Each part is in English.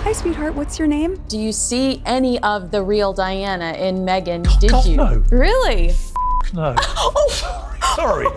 Hi, sweetheart. What's your name? Do you see any of the real Diana in Meghan? Did God, you? no. Really? No. Sorry.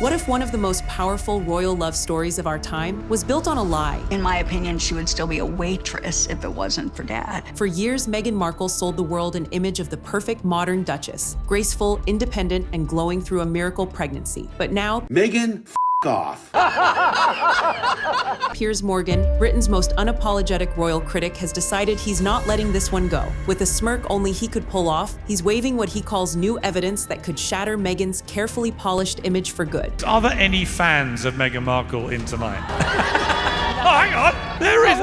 What if one of the most powerful royal love stories of our time was built on a lie? In my opinion, she would still be a waitress if it wasn't for Dad. For years, Meghan Markle sold the world an image of the perfect modern duchess, graceful, independent, and glowing through a miracle pregnancy. But now, Meghan, off. Piers Morgan, Britain's most unapologetic royal critic, has decided he's not letting this one go. With a smirk only he could pull off, he's waving what he calls new evidence that could shatter Meghan's carefully polished image for good. Are there any fans of Meghan Markle in tonight? Oh, hang on. There is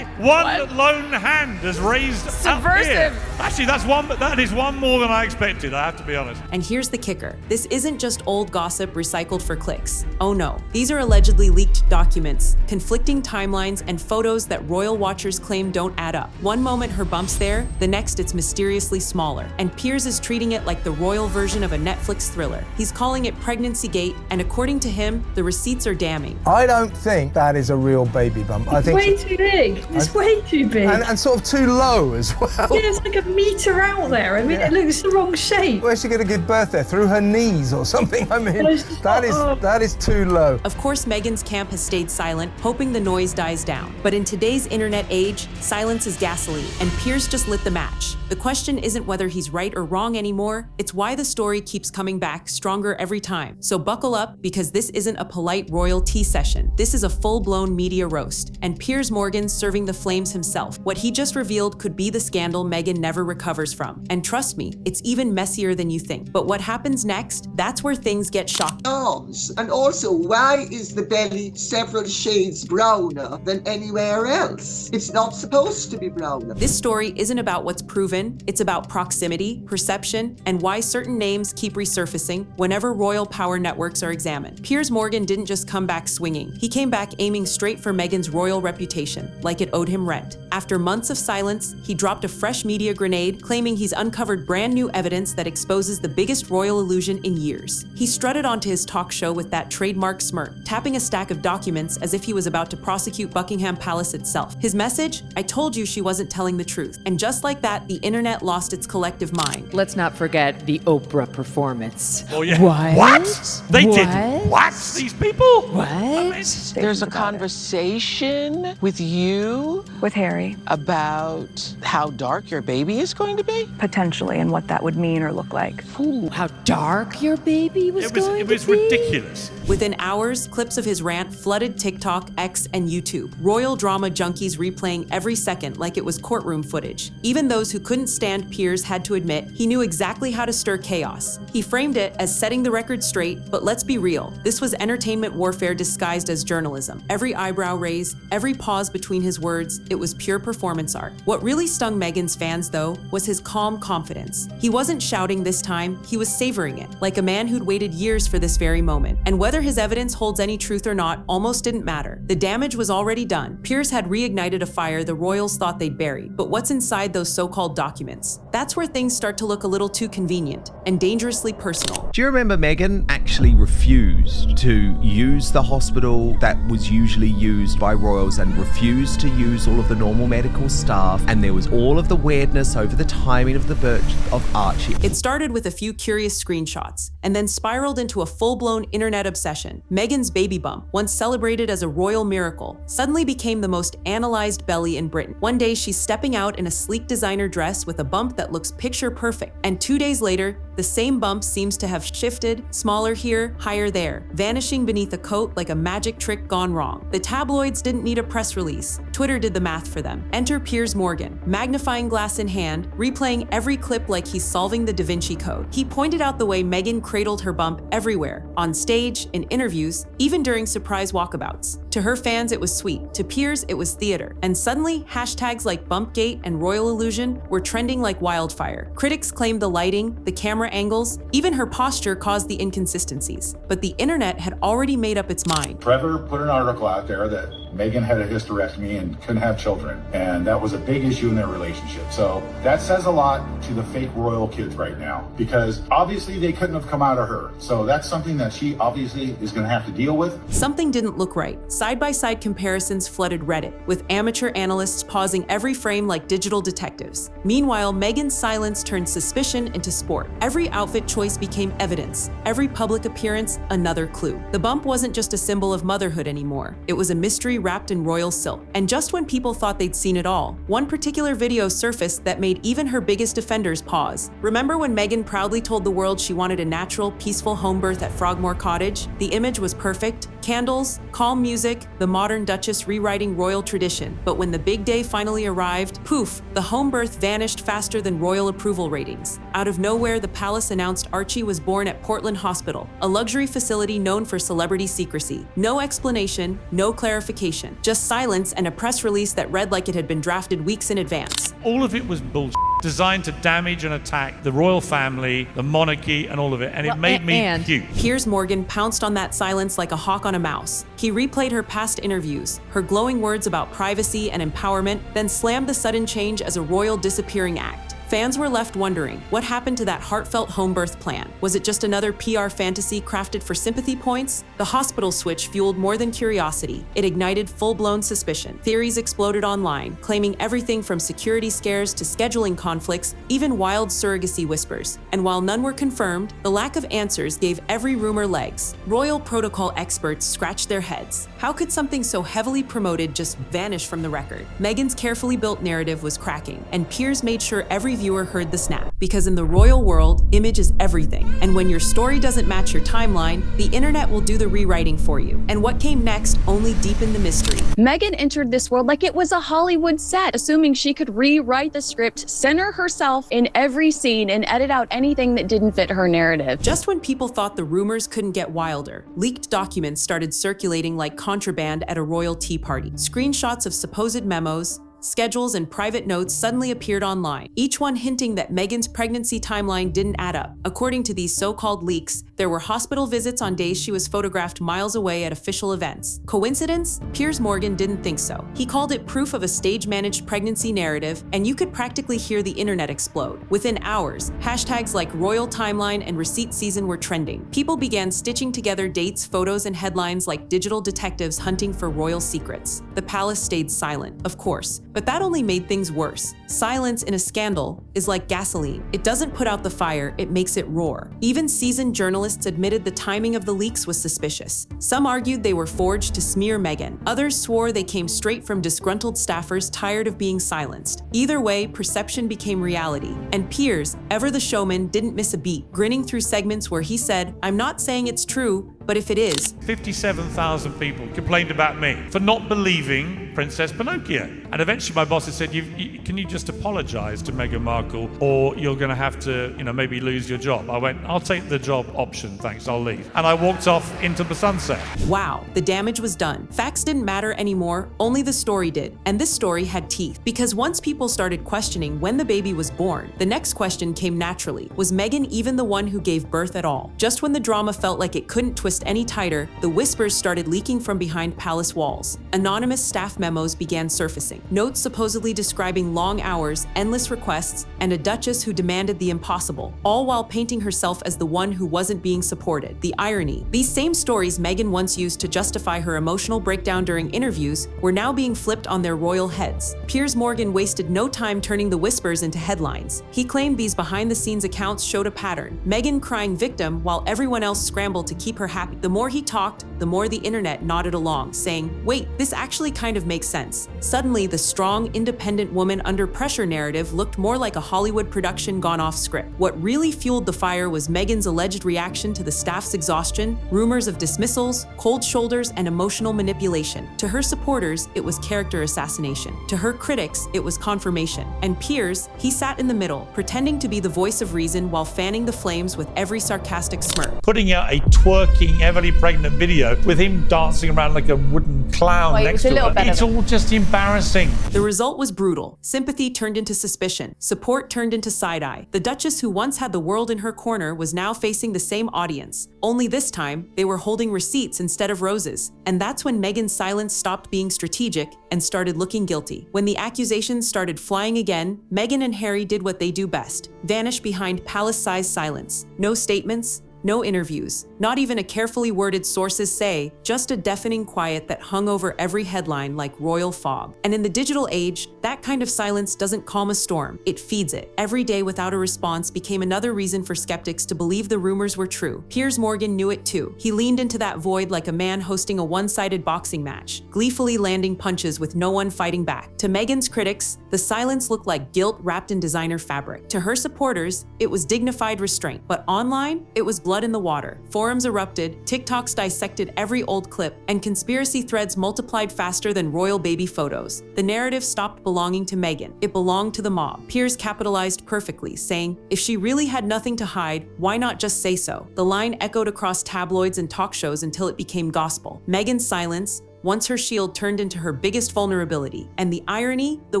one lone hand has raised Subversive. up here. Actually, that is one more than I expected, I have to be honest. And here's the kicker. This isn't just old gossip recycled for clicks. Oh no. These are allegedly leaked documents, conflicting timelines, and photos that royal watchers claim don't add up. One moment her bump's there, the next it's mysteriously smaller. And Piers is treating it like the royal version of a Netflix thriller. He's calling it PregnancyGate, and according to him, the receipts are damning. I don't think that is a real baby bump. I think Way too big. It's way too big. and sort of too low as well. Yeah, it's like a meter out there. I mean, it looks the wrong shape. Where's she going to give birth there? Through her knees or something? I mean, that is too low. Of course, Meghan's camp has stayed silent, hoping the noise dies down. But in today's internet age, silence is gasoline, and Piers just lit the match. The question isn't whether he's right or wrong anymore, it's why the story keeps coming back stronger every time. So buckle up, because this isn't a polite royal tea session. This is a full-blown media roast, and Piers Morgan serving the flames himself. What he just revealed could be the scandal Meghan never recovers from. And trust me, it's even messier than you think. But what happens next, that's where things get shocking. Arms. And also, why is the belly several shades browner than anywhere else? It's not supposed to be browner. This story isn't about what's proven, it's about proximity, perception, and why certain names keep resurfacing whenever royal power networks are examined. Piers Morgan didn't just come back swinging. He came back aiming straight for Meghan's royal reputation, like it owed him rent. After months of silence, he dropped a fresh media grenade, claiming he's uncovered brand new evidence that exposes the biggest royal illusion in years. He strutted onto his talk show with that trademark smirk, tapping a stack of documents as if he was about to prosecute Buckingham Palace itself. His message? I told you she wasn't telling the truth. And just like that, the internet lost its collective mind. Let's not forget the Oprah performance. Oh yeah. What? They What? did what? These people? What? There's a conversation with you With Harry, about how dark your baby is going to be? potentially, and what that would mean or look like. Ooh, how dark your baby was going It was to be? ridiculous. Within hours, clips of his rant flooded TikTok, X, and YouTube. Royal drama junkies replaying every second like it was courtroom footage. Even those who couldn't stand Piers had to admit he knew exactly how to stir chaos. He framed it as setting the record straight, but let's be real. This was entertainment warfare disguised as journalism. Every eyebrow raised, every pause between his words, it was pure performance art. What really stung Meghan's fans, though, was his calm confidence. He wasn't shouting this time, he was savoring it, like a man who'd waited years for this very moment. And whether his evidence holds any truth or not almost didn't matter. The damage was already done. Piers had reignited a fire the royals thought they'd buried. But what's inside those so-called documents? That's where things start to look a little too convenient and dangerously personal. Do you remember Meghan actually refused to use the hospital that was usually used by royals and refused to use all of the normal medical staff, and there was all of the weirdness over the timing of the birth of Archie? It started with a few curious screenshots and then spiraled into a full-blown internet obsession. Meghan's baby bump, once celebrated as a royal miracle, suddenly became the most analyzed belly in Britain. One day she's stepping out in a sleek designer dress with a bump that looks picture perfect, and 2 days later, the same bump seems to have shifted, smaller here, higher there, vanishing beneath a coat like a magic trick gone wrong. The tabloids didn't need a press release. Twitter did the math for them. Enter Piers Morgan, magnifying glass in hand, replaying every clip like he's solving the Da Vinci Code. He pointed out the way Meghan cradled her bump everywhere, on stage, in interviews, even during surprise walkabouts. To her fans, it was sweet. To Piers, it was theater. And suddenly, hashtags like Bumpgate and Royal Illusion were trending like wildfire. Critics claimed the lighting, the camera angles, even her posture caused the inconsistencies. But the internet had already made up its mind. Trevor put an article out there that Meghan had a hysterectomy and couldn't have children, and that was a big issue in their relationship. So that says a lot to the fake royal kids right now, because obviously they couldn't have come out of her. So that's something that she obviously is going to have to deal with. Something didn't look right. Side-by-side comparisons flooded Reddit, with amateur analysts pausing every frame like digital detectives. Meanwhile, Meghan's silence turned suspicion into sport. Every outfit choice became evidence. Every public appearance, another clue. The bump wasn't just a symbol of motherhood anymore. It was a mystery wrapped in royal silk. And just when people thought they'd seen it all, one particular video surfaced that made even her biggest defenders pause. Remember when Meghan proudly told the world she wanted a natural, peaceful home birth at Frogmore Cottage? The image was perfect. Candles, calm music, the modern duchess rewriting royal tradition. But when the big day finally arrived, poof, the home birth vanished faster than royal approval ratings. Out of nowhere, the palace announced Archie was born at Portland Hospital, a luxury facility known for celebrity secrecy. No explanation, no clarification, just silence and a press release that read like it had been drafted weeks in advance. All of it was bullshit, designed to damage and attack the royal family, the monarchy, and all of it, and it made me puke. Piers Morgan pounced on that silence like a hawk on a mouse. He replayed her past interviews, her glowing words about privacy and empowerment, then slammed the sudden change as a royal disappearing act. Fans were left wondering, what happened to that heartfelt home birth plan? Was it just another PR fantasy crafted for sympathy points? The hospital switch fueled more than curiosity. It ignited full-blown suspicion. Theories exploded online, claiming everything from security scares to scheduling conflicts, even wild surrogacy whispers. And while none were confirmed, the lack of answers gave every rumor legs. Royal protocol experts scratched their heads. How could something so heavily promoted just vanish from the record? Meghan's carefully built narrative was cracking, and Piers made sure every viewer heard the snap. Because in the royal world, image is everything. And when your story doesn't match your timeline, the internet will do the rewriting for you. And what came next only deepened the mystery. Meghan entered this world like it was a Hollywood set, assuming she could rewrite the script, center herself in every scene, and edit out anything that didn't fit her narrative. Just when people thought the rumors couldn't get wilder, leaked documents started circulating like contraband at a royal tea party. Screenshots of supposed memos, schedules, and private notes suddenly appeared online, each one hinting that Meghan's pregnancy timeline didn't add up. According to these so-called leaks, there were hospital visits on days she was photographed miles away at official events. Coincidence? Piers Morgan didn't think so. He called it proof of a stage-managed pregnancy narrative, and you could practically hear the internet explode. Within hours, hashtags like royal timeline and receipt season were trending. People began stitching together dates, photos, and headlines like digital detectives hunting for royal secrets. The palace stayed silent, of course, but that only made things worse. Silence in a scandal is like gasoline. It doesn't put out the fire, it makes it roar. Even seasoned journalists admitted the timing of the leaks was suspicious. Some argued they were forged to smear Meghan. Others swore they came straight from disgruntled staffers tired of being silenced. Either way, perception became reality. And Piers, ever the showman, didn't miss a beat, grinning through segments where he said, "I'm not saying it's true, but if it is." 57,000 people complained about me for not believing Princess Pinocchio. And eventually my boss had said, can you just apologize to Meghan Markle, or you're going to have to, maybe lose your job. I went, I'll take the job option, thanks, I'll leave. And I walked off into the sunset. Wow, the damage was done. Facts didn't matter anymore, only the story did. And this story had teeth, because once people started questioning when the baby was born, the next question came naturally. Was Meghan even the one who gave birth at all? Just when the drama felt like it couldn't twist any tighter, the whispers started leaking from behind palace walls. Anonymous staff memos began surfacing. Notes supposedly describing long hours, endless requests, and a duchess who demanded the impossible, all while painting herself as the one who wasn't being supported. The irony. These same stories Meghan once used to justify her emotional breakdown during interviews were now being flipped on their royal heads. Piers Morgan wasted no time turning the whispers into headlines. He claimed these behind-the-scenes accounts showed a pattern. Meghan crying victim while everyone else scrambled to keep her happy. The more he talked, the more the internet nodded along, saying, wait, this actually kind of makes sense. Suddenly, the strong, independent woman under pressure narrative looked more like a Hollywood production gone off script. What really fueled the fire was Meghan's alleged reaction to the staff's exhaustion, rumors of dismissals, cold shoulders, and emotional manipulation. To her supporters, it was character assassination. To her critics, it was confirmation. And Piers, he sat in the middle, pretending to be the voice of reason while fanning the flames with every sarcastic smirk. Putting out a twerking, heavily pregnant video with him dancing around like a wooden clown Wait, next it's a to little her. better It's than- all just embarrassing. The result was brutal. Sympathy turned into suspicion. Support turned into side-eye. The Duchess, who once had the world in her corner, was now facing the same audience. Only this time, they were holding receipts instead of roses. And that's when Meghan's silence stopped being strategic and started looking guilty. When the accusations started flying again, Meghan and Harry did what they do best: vanish behind palace-sized silence. No statements, no interviews, not even a carefully worded sources say, just a deafening quiet that hung over every headline like royal fog. And in the digital age, that kind of silence doesn't calm a storm, it feeds it. Every day without a response became another reason for skeptics to believe the rumors were true. Piers Morgan knew it too. He leaned into that void like a man hosting a one-sided boxing match, gleefully landing punches with no one fighting back. To Meghan's critics, the silence looked like guilt wrapped in designer fabric. To her supporters, it was dignified restraint. But online, it was blood in the water. Forums erupted, TikToks dissected every old clip, and conspiracy threads multiplied faster than royal baby photos. The narrative stopped belonging to Meghan. It belonged to the mob. Piers capitalized perfectly, saying, if she really had nothing to hide, why not just say so? The line echoed across tabloids and talk shows until it became gospel. Meghan's silence, once her shield, turned into her biggest vulnerability. And the irony, the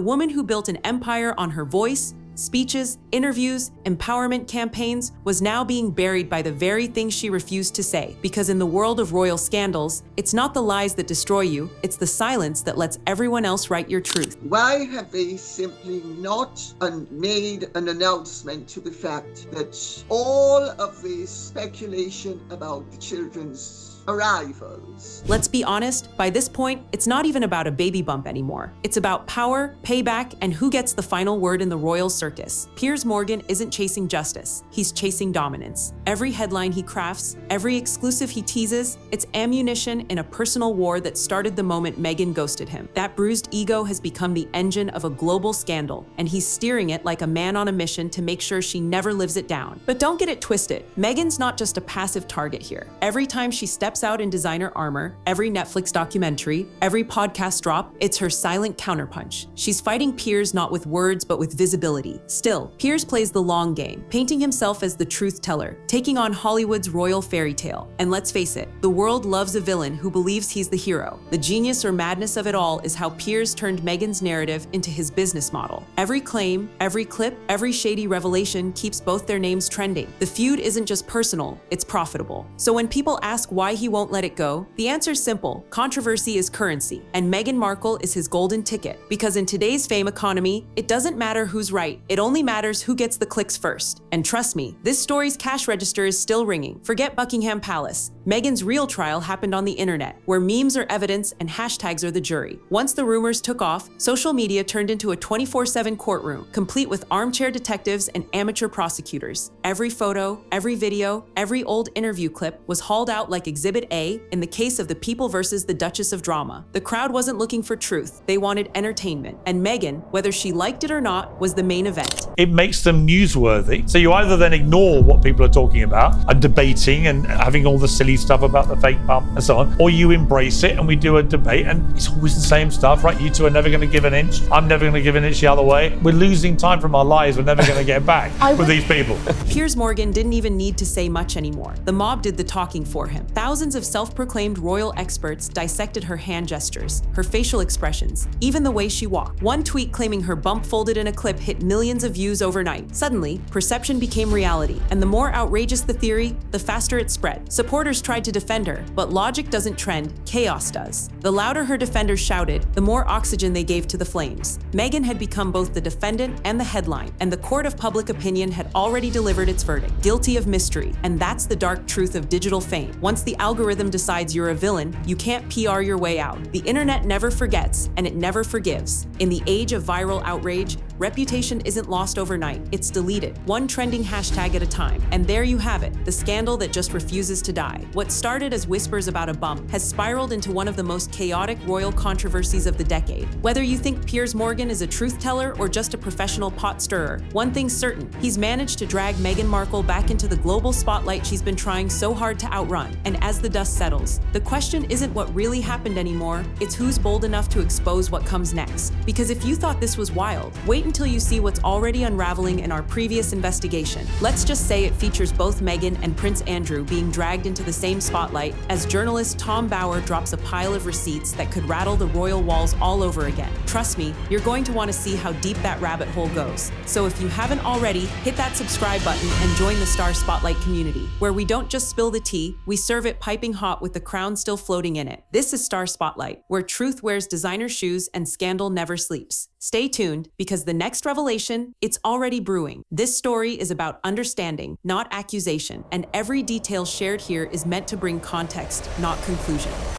woman who built an empire on her voice, speeches, interviews, empowerment campaigns, was now being buried by the very things she refused to say. Because in the world of royal scandals, it's not the lies that destroy you, it's the silence that lets everyone else write your truth. Why have they simply not made an announcement to the fact that all of this speculation about the children's arrivals? Let's be honest, by this point, it's not even about a baby bump anymore. It's about power, payback, and who gets the final word in the royal circus. Piers Morgan isn't chasing justice, he's chasing dominance. Every headline he crafts, every exclusive he teases, it's ammunition in a personal war that started the moment Meghan ghosted him. That bruised ego has become the engine of a global scandal, and he's steering it like a man on a mission to make sure she never lives it down. But don't get it twisted, Meghan's not just a passive target here. Every time she steps out in designer armor, every Netflix documentary, every podcast drop, it's her silent counterpunch. She's fighting Piers not with words but with visibility. Still, Piers plays the long game, painting himself as the truth teller, taking on Hollywood's royal fairy tale. And let's face it, the world loves a villain who believes he's the hero. The genius or madness of it all is how Piers turned Meghan's narrative into his business model. Every claim, every clip, every shady revelation keeps both their names trending. The feud isn't just personal, it's profitable. So when people ask why he won't let it go, the answer's simple: controversy is currency, and Meghan Markle is his golden ticket. Because in today's fame economy, it doesn't matter who's right, it only matters who gets the clicks first. And trust me, this story's cash register is still ringing. Forget Buckingham Palace. Meghan's real trial happened on the internet, where memes are evidence and hashtags are the jury. Once the rumors took off, social media turned into a 24/7 courtroom, complete with armchair detectives and amateur prosecutors. Every photo, every video, every old interview clip was hauled out like Exhibit A in the case of the People versus the Duchess of Drama. The crowd wasn't looking for truth, they wanted entertainment. And Meghan, whether she liked it or not, was the main event. It makes them newsworthy. So you either then ignore what people are talking about and debating and having all the silly stuff about the fake bump and so on, or you embrace it and we do a debate and it's always the same stuff, right? You two are never going to give an inch. I'm never going to give an inch the other way. We're losing time from our lives. We're never going to get back with these people. Piers Morgan didn't even need to say much anymore. The mob did the talking for him. Thousands of self-proclaimed royal experts dissected her hand gestures, her facial expressions, even the way she walked. One tweet claiming her bump folded in a clip hit millions of views overnight. Suddenly, perception became reality, and the more outrageous the theory, the faster it spread. Supporters tried to defend her, but logic doesn't trend, chaos does. The louder her defenders shouted, the more oxygen they gave to the flames. Meghan had become both the defendant and the headline, and the court of public opinion had already delivered its verdict, guilty of mystery. And that's the dark truth of digital fame. Once the algorithm decides you're a villain, you can't PR your way out. The internet never forgets, and it never forgives. In the age of viral outrage, reputation isn't lost overnight, it's deleted, one trending hashtag at a time. And there you have it, the scandal that just refuses to die. What started as whispers about a bump has spiraled into one of the most chaotic royal controversies of the decade. Whether you think Piers Morgan is a truth teller or just a professional pot stirrer, one thing's certain, he's managed to drag Meghan Markle back into the global spotlight she's been trying so hard to outrun. And as the dust settles, the question isn't what really happened anymore, it's who's bold enough to expose what comes next. Because if you thought this was wild, wait until you see what's already unraveling in our previous investigation. Let's just say it features both Meghan and Prince Andrew being dragged into the same spotlight as journalist Tom Bauer drops a pile of receipts that could rattle the royal walls all over again. Trust me, you're going to want to see how deep that rabbit hole goes. So if you haven't already, hit that subscribe button and join the Star Spotlight community, where we don't just spill the tea, we serve it piping hot with the crown still floating in it. This is Star Spotlight, where truth wears designer shoes and scandal never sleeps. Stay tuned, because the next revelation, it's already brewing. This story is about understanding, not accusation, and every detail shared here is meant to bring context, not conclusion.